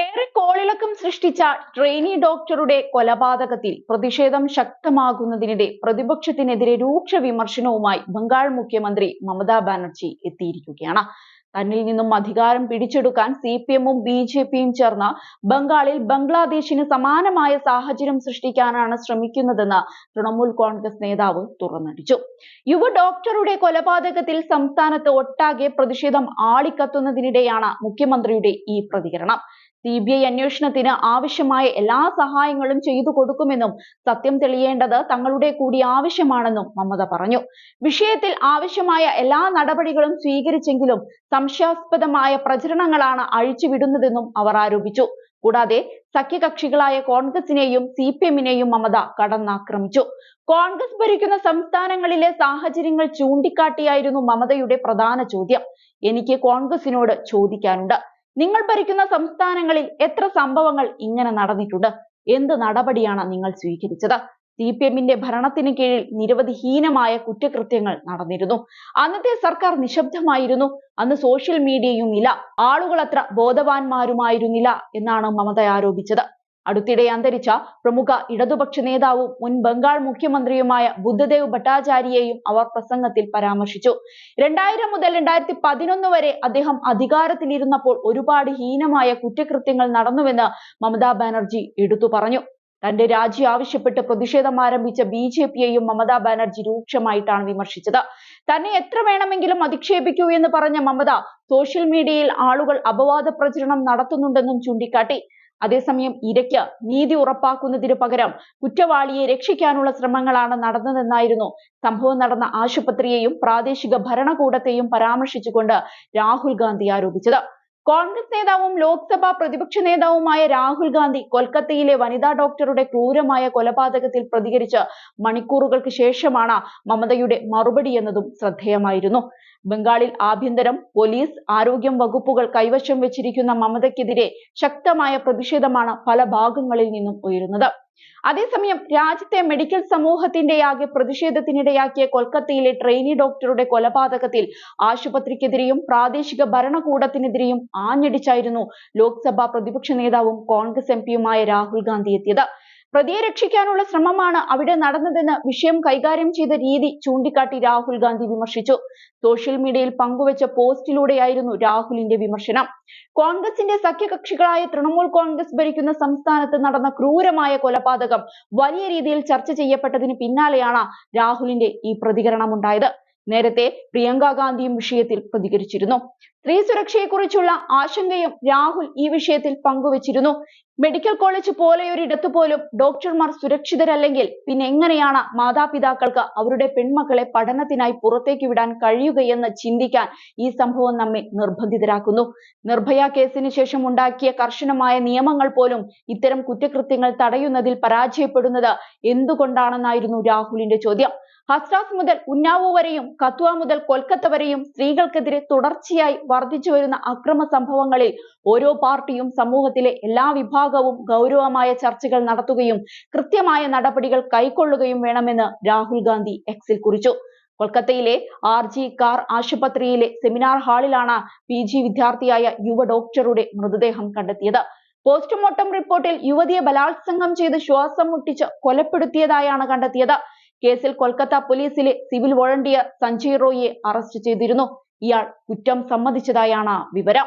ഏറെ കോളിളക്കം സൃഷ്ടിച്ച ട്രെയിനി ഡോക്ടറുടെ കൊലപാതകത്തിൽ പ്രതിഷേധം ശക്തമാകുന്നതിനിടെ പ്രതിപക്ഷത്തിനെതിരെ രൂക്ഷ വിമർശനവുമായി ബംഗാൾ മുഖ്യമന്ത്രി മമതാ ബാനർജി എത്തിയിരിക്കുകയാണ്. തന്നിൽ നിന്നും അധികാരം പിടിച്ചെടുക്കാൻ സിപിഎമ്മും ബിജെപിയും ചേർന്ന് ബംഗാളിൽ ബംഗ്ലാദേശിന് സമാനമായ സാഹചര്യം സൃഷ്ടിക്കാനാണ് ശ്രമിക്കുന്നതെന്ന് തൃണമൂൽ കോൺഗ്രസ് നേതാവ് തുറന്നടിച്ചു. യുവ ഡോക്ടറുടെ കൊലപാതകത്തിൽ സംസ്ഥാനത്ത് ഒട്ടാകെ പ്രതിഷേധം ആളിക്കത്തുന്നതിനിടെയാണ് മുഖ്യമന്ത്രിയുടെ ഈ പ്രതികരണം. CBI അന്വേഷണത്തിന് ആവശ്യമായ എല്ലാ സഹായങ്ങളും ചെയ്തു കൊടുക്കുമെന്നും സത്യം തെളിയേണ്ടത് തങ്ങളുടെ കൂടി ആവശ്യമാണെന്നും മമത പറഞ്ഞു. വിഷയത്തിൽ ആവശ്യമായ എല്ലാ നടപടികളും സ്വീകരിച്ചെങ്കിലും സംശയാസ്പദമായ പ്രചരണങ്ങളാണ് അഴിച്ചുവിടുന്നതെന്നും അവർ ആരോപിച്ചു. കൂടാതെ സഖ്യകക്ഷികളായ കോൺഗ്രസിനെയും CPM-നെയും മമത കടന്നാക്രമിച്ചു. കോൺഗ്രസ് ഭരിക്കുന്ന സംസ്ഥാനങ്ങളിലെ സാഹചര്യങ്ങൾ ചൂണ്ടിക്കാട്ടിയായിരുന്നു മമതയുടെ പ്രധാന ചോദ്യം. എനിക്ക് കോൺഗ്രസിനോട് ചോദിക്കാനുണ്ട്, നിങ്ങൾ ഭരിക്കുന്ന സംസ്ഥാനങ്ങളിൽ എത്ര സംഭവങ്ങൾ ഇങ്ങനെ നടന്നിട്ടുണ്ട്? എന്ത് നടപടിയാണ് നിങ്ങൾ സ്വീകരിച്ചത്? CPM-ന്റെ ഭരണത്തിന് കീഴിൽ നിരവധി ഹീനമായ കുറ്റകൃത്യങ്ങൾ നടന്നിരുന്നു. അന്നത്തെ സർക്കാർ നിശബ്ദമായിരുന്നു. അന്ന് സോഷ്യൽ മീഡിയയും ഇല്ല, ആളുകൾ അത്ര ബോധവാന്മാരുമായിരുന്നില്ല എന്നാണ് മമത ആരോപിച്ചത്. അടുത്തിടെ അന്തരിച്ച പ്രമുഖ ഇടതുപക്ഷ നേതാവും മുൻ ബംഗാൾ മുഖ്യമന്ത്രിയുമായ ബുദ്ധദേവ് ഭട്ടാചാര്യയെയും അവർ പ്രസംഗത്തിൽ പരാമർശിച്ചു. 2000 മുതൽ 2011 വരെ അദ്ദേഹം അധികാരത്തിലിരുന്നപ്പോൾ ഒരുപാട് ഹീനമായ കുറ്റകൃത്യങ്ങൾ നടന്നുവെന്ന് മമതാ ബാനർജി എടുത്തു പറഞ്ഞു. തന്റെ രാജി ആവശ്യപ്പെട്ട് പ്രതിഷേധം ആരംഭിച്ച BJP-യെയും മമതാ ബാനർജി രൂക്ഷമായിട്ടാണ് വിമർശിച്ചത്. തന്നെ എത്ര വേണമെങ്കിലും അധിക്ഷേപിക്കൂ എന്ന് പറഞ്ഞ മമത സോഷ്യൽ മീഡിയയിൽ ആളുകൾ അപവാദ പ്രചരണം നടത്തുന്നുണ്ടെന്നും ചൂണ്ടിക്കാട്ടി. അതേസമയം ഇരയ്ക്ക് നീതി ഉറപ്പാക്കുന്നതിന് പകരം കുറ്റവാളിയെ രക്ഷിക്കാനുള്ള ശ്രമങ്ങളാണ് നടന്നതെന്നായിരുന്നു സംഭവം നടന്ന ആശുപത്രിയെയും പ്രാദേശിക ഭരണകൂടത്തെയും പരാമർശിച്ചുകൊണ്ട് രാഹുൽ ഗാന്ധി ആരോപിച്ചത്. കോൺഗ്രസ് നേതാവും ലോക്സഭാ പ്രതിപക്ഷ നേതാവുമായ രാഹുൽ ഗാന്ധി കൊൽക്കത്തയിലെ വനിതാ ഡോക്ടറുടെ ക്രൂരമായ കൊലപാതകത്തിൽ പ്രതികരിച്ച് മണിക്കൂറുകൾക്ക് ശേഷമാണ് മമതയുടെ മറുപടി എന്നതും ശ്രദ്ധേയമായിരുന്നു. ബംഗാളിൽ ആഭ്യന്തരം, പോലീസ്, ആരോഗ്യം വകുപ്പുകൾ കൈവശം വെച്ചിരിക്കുന്ന മമതയ്ക്കെതിരെ ശക്തമായ പ്രതിഷേധമാണ് പല ഭാഗങ്ങളിൽ നിന്നും ഉയരുന്നത്. അതേസമയം രാജ്യത്തെ മെഡിക്കൽ സമൂഹത്തിന്റെയാകെ പ്രതിഷേധത്തിനിടയാക്കിയ കൊൽക്കത്തയിലെ ട്രെയിനി ഡോക്ടറുടെ കൊലപാതകത്തിൽ ആശുപത്രിക്കെതിരെയും പ്രാദേശിക ഭരണകൂടത്തിനെതിരെയും ആഞ്ഞടിച്ചായിരുന്നു ലോക്സഭാ പ്രതിപക്ഷ നേതാവും കോൺഗ്രസ് MP-യുമായ രാഹുൽ ഗാന്ധി എത്തിയത്. പ്രതിയെ രക്ഷിക്കാനുള്ള ശ്രമമാണ് അവിടെ നടന്നതെന്ന് വിഷയം കൈകാര്യം ചെയ്ത രീതി ചൂണ്ടിക്കാട്ടി രാഹുൽ ഗാന്ധി വിമർശിച്ചു. സോഷ്യൽ മീഡിയയിൽ പങ്കുവച്ച പോസ്റ്റിലൂടെയായിരുന്നു രാഹുലിന്റെ വിമർശനം. കോൺഗ്രസിന്റെ സഖ്യകക്ഷികളായ തൃണമൂൽ കോൺഗ്രസ് ഭരിക്കുന്ന സംസ്ഥാനത്ത് നടന്ന ക്രൂരമായ കൊലപാതകം വലിയ രീതിയിൽ ചർച്ച ചെയ്യപ്പെട്ടതിന് പിന്നാലെയാണ് രാഹുലിന്റെ ഈ പ്രതികരണമുണ്ടായത്. നേരത്തെ പ്രിയങ്ക ഗാന്ധിയും വിഷയത്തിൽ പ്രതികരിച്ചിരുന്നു. സ്ത്രീ സുരക്ഷയെക്കുറിച്ചുള്ള ആശങ്കയും രാഹുൽ ഈ വിഷയത്തിൽ പങ്കുവച്ചിരുന്നു. മെഡിക്കൽ കോളേജ് പോലെയൊരിടത്തു പോലും ഡോക്ടർമാർ സുരക്ഷിതരല്ലെങ്കിൽ പിന്നെ എങ്ങനെയാണ് മാതാപിതാക്കൾക്ക് അവരുടെ പെൺമക്കളെ പഠനത്തിനായി പുറത്തേക്ക് വിടാൻ കഴിയുകയെന്ന് ചിന്തിക്കാൻ ഈ സംഭവം നമ്മെ നിർബന്ധിതരാക്കുന്നു. നിർഭയ കേസിന് ശേഷം ഉണ്ടാക്കിയ കർശനമായ നിയമങ്ങൾ പോലും ഇത്തരം കുറ്റകൃത്യങ്ങൾ തടയുന്നതിൽ പരാജയപ്പെടുന്നത് എന്തുകൊണ്ടാണെന്നായിരുന്നു രാഹുലിന്റെ ചോദ്യം. ഹസ്രാസ് മുതൽ ഉന്നാവോ വരെയും കത്വ മുതൽ കൊൽക്കത്ത വരെയും സ്ത്രീകൾക്കെതിരെ തുടർച്ചയായി വർദ്ധിച്ചു വരുന്ന അക്രമ സംഭവങ്ങളിൽ ഓരോ പാർട്ടിയും സമൂഹത്തിലെ എല്ലാ വിഭാഗവും ഗൗരവമായ ചർച്ചകൾ നടത്തുകയും കൃത്യമായ നടപടികൾ കൈക്കൊള്ളുകയും വേണമെന്ന് രാഹുൽ ഗാന്ധി X-ൽ കുറിച്ചു. കൊൽക്കത്തയിലെ RG കാർ ആശുപത്രിയിലെ സെമിനാർ ഹാളിലാണ് PG വിദ്യാർത്ഥിയായ യുവ ഡോക്ടറുടെ മൃതദേഹം കണ്ടെത്തിയത്. പോസ്റ്റ്മോർട്ടം റിപ്പോർട്ടിൽ യുവതിയെ ബലാത്സംഗം ചെയ്ത് ശ്വാസം മുട്ടിച്ച് കൊലപ്പെടുത്തിയതായാണ് കണ്ടെത്തിയത്. കേസിൽ കൊൽക്കത്ത പോലീസിലെ സിവിൽ വോളണ്ടിയർ സഞ്ജയ് റോയിയെ അറസ്റ്റ് ചെയ്തിരുന്നു. ഇയാൾ കുറ്റം സമ്മതിച്ചതായാണ് വിവരം.